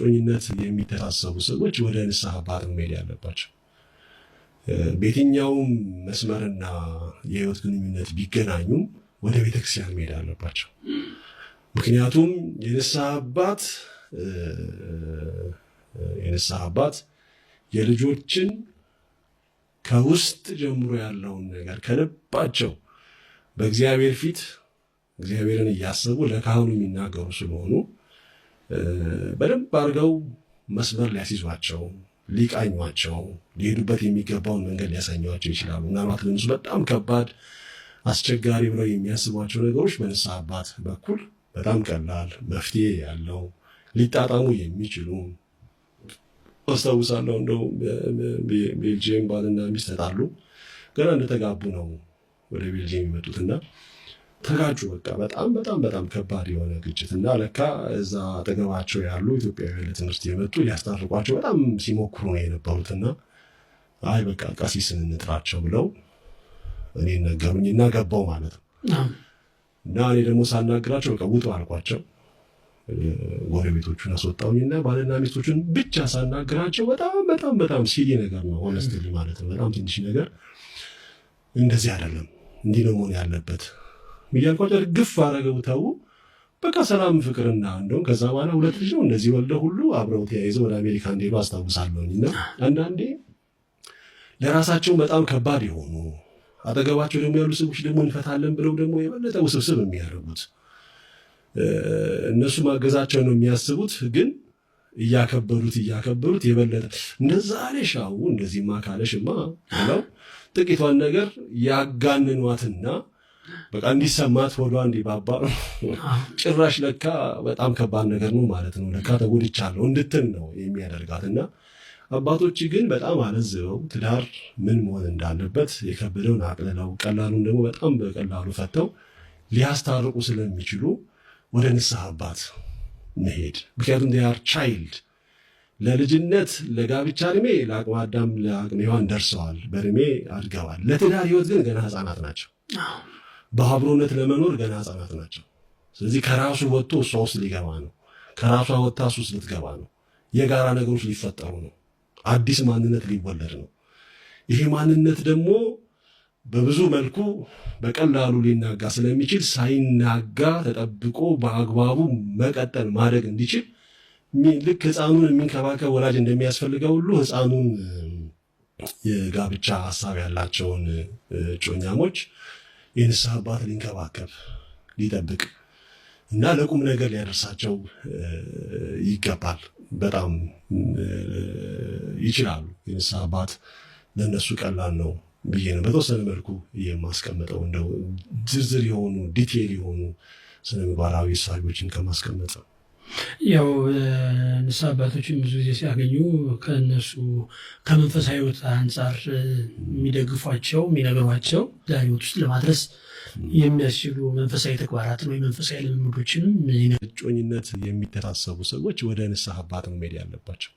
በእጮኝነት የሚተሳሰቡ ሰዎች ወደ ንስሐ አባት መሄድ ያለባቸው። በየትኛውም መስመርና የህይወት ግንኙነት ቢገናኙም ወደ ቤተክርስቲያን መሄድ አለባቸው። ምክንያቱም የንስሐ አባት የልጆችን ከውስጥ ጀምሮ ያለውን ነገር ከልባቸው በእግዚአብሔር ፊት እግዚአብሔርን እያሰቡ ለካህኑ የሚናገሩ ስለሆኑ በደንብ አድርገው መስመር ሊያስይዟቸው፣ ሊቃኟቸው፣ ሊሄዱበት የሚገባውን መንገድ ሊያሳኟቸው ይችላሉ። ምናልባት ለእነሱ በጣም ከባድ አስቸጋሪ ብለው የሚያስቧቸው ነገሮች በንስሐ አባት በኩል በጣም ቀላል መፍትሄ ያለው ሊጣጣሙ የሚችሉ አስታውሳለሁ። እንደው ቤልጂየም ባልና ሚስት ተጣሉ። ገና እንደተጋቡ ነው ወደ ቤልጂየም የሚመጡትና ተጋጩ። በቃ በጣም ከባድ የሆነ ግጭትና ለካ እዛ አጠገባቸው ያሉ ኢትዮጵያውያን ለትምህርት የመጡ ሊያስታርቋቸው በጣም ሲሞክሩ ነው የነበሩትና አይ በቃ ቀሲስን እንጥራቸው ብለው እኔ ነገሩኝና ገባው ማለት ነው። እና እኔ ደግሞ ሳናግራቸው በቃ ውጡ አልኳቸው። ጎረቤቶቹን አስወጣውኝና ባልና ሚስቶቹን ብቻ ሳናግራቸው በጣም ሲሊ ነገር ነው ሆነስትሊ ማለት ነው። በጣም ትንሽ ነገር እንደዚህ አይደለም እንዲህ ነው መሆን ያለበት ሚያልኳቸው ግፍ አረገው ተው በቃ ሰላም ፍቅርና እንደውም ከዛ በኋላ 2 ልጅ ነው እንደዚህ ወልደው ሁሉ አብረው ተያይዘው ወደ አሜሪካ እንደሄዱ አስታውሳለሁና አንዳንዴ ለራሳቸው በጣም ከባድ የሆኑ አጠገባቸው ደግሞ ያሉ ሰዎች ደግሞ እንፈታለን ብለው ደግሞ የበለጠ ውስብስብ የሚያደርጉት እነሱ ማገዛቸው ነው የሚያስቡት፣ ግን እያከበሩት የበለጠ እንደዛ አለሻው እንደዚህማ ካለሽማ ብለው ጥቂቷን ነገር ያጋንኗትና በቃ እንዲሰማት ሆዷ እንዲባባ ጭራሽ ለካ በጣም ከባድ ነገር ነው ማለት ነው ለካ ተጎድቻለሁ እንድትል ነው የሚያደርጋትና አባቶች ግን በጣም አለዝበው ትዳር ምን መሆን እንዳለበት የከበደውን አቅልለው ቀላሉን ደግሞ በጣም በቀላሉ ፈተው ሊያስታርቁ ስለሚችሉ ወደ ንስሐ አባት መሄድ። ምክንያቱም they are child ለልጅነት ለጋብቻ እድሜ ለአቅመ አዳም ለአቅመ ሔዋን ደርሰዋል፣ በእድሜ አድገዋል። ለትዳር ህይወት ግን ገና ህፃናት ናቸው። በአብሮነት ለመኖር ገና ህፃናት ናቸው። ስለዚህ ከራሱ ወጥቶ እሷ ውስጥ ሊገባ ነው፣ ከራሷ ወጥታ እሱ ውስጥ ልትገባ ነው። የጋራ ነገሮች ሊፈጠሩ ነው። አዲስ ማንነት ሊወለድ ነው። ይሄ ማንነት ደግሞ በብዙ መልኩ በቀላሉ ሊናጋ ስለሚችል ሳይናጋ ተጠብቆ በአግባቡ መቀጠል ማደግ እንዲችል ልክ ህፃኑን የሚንከባከብ ወላጅ እንደሚያስፈልገው ሁሉ ህፃኑን የጋብቻ ሀሳብ ያላቸውን ጮኛሞች የንስሐ አባት ሊንከባከብ ሊጠብቅ እና ለቁም ነገር ሊያደርሳቸው ይገባል። በጣም ይችላሉ። የንስሐ አባት ለእነሱ ቀላል ነው ብዬ ነው በተወሰነ መልኩ የማስቀምጠው፣ እንደው ዝርዝር የሆኑ ዲቴይል የሆኑ ስነ ምግባራዊ እሳቤዎችን ከማስቀመጥ ነው። ያው ንስሐ አባቶችን ብዙ ጊዜ ሲያገኙ ከእነሱ ከመንፈሳዊ ሕይወት አንጻር የሚደግፏቸው የሚነግሯቸው ህይወት ውስጥ ለማድረስ የሚያስችሉ መንፈሳዊ ተግባራትን ወይ መንፈሳዊ ልምምዶችንም እጮኝነት የሚተሳሰቡ ሰዎች ወደ ንስሐ አባት መሄድ ያለባቸው።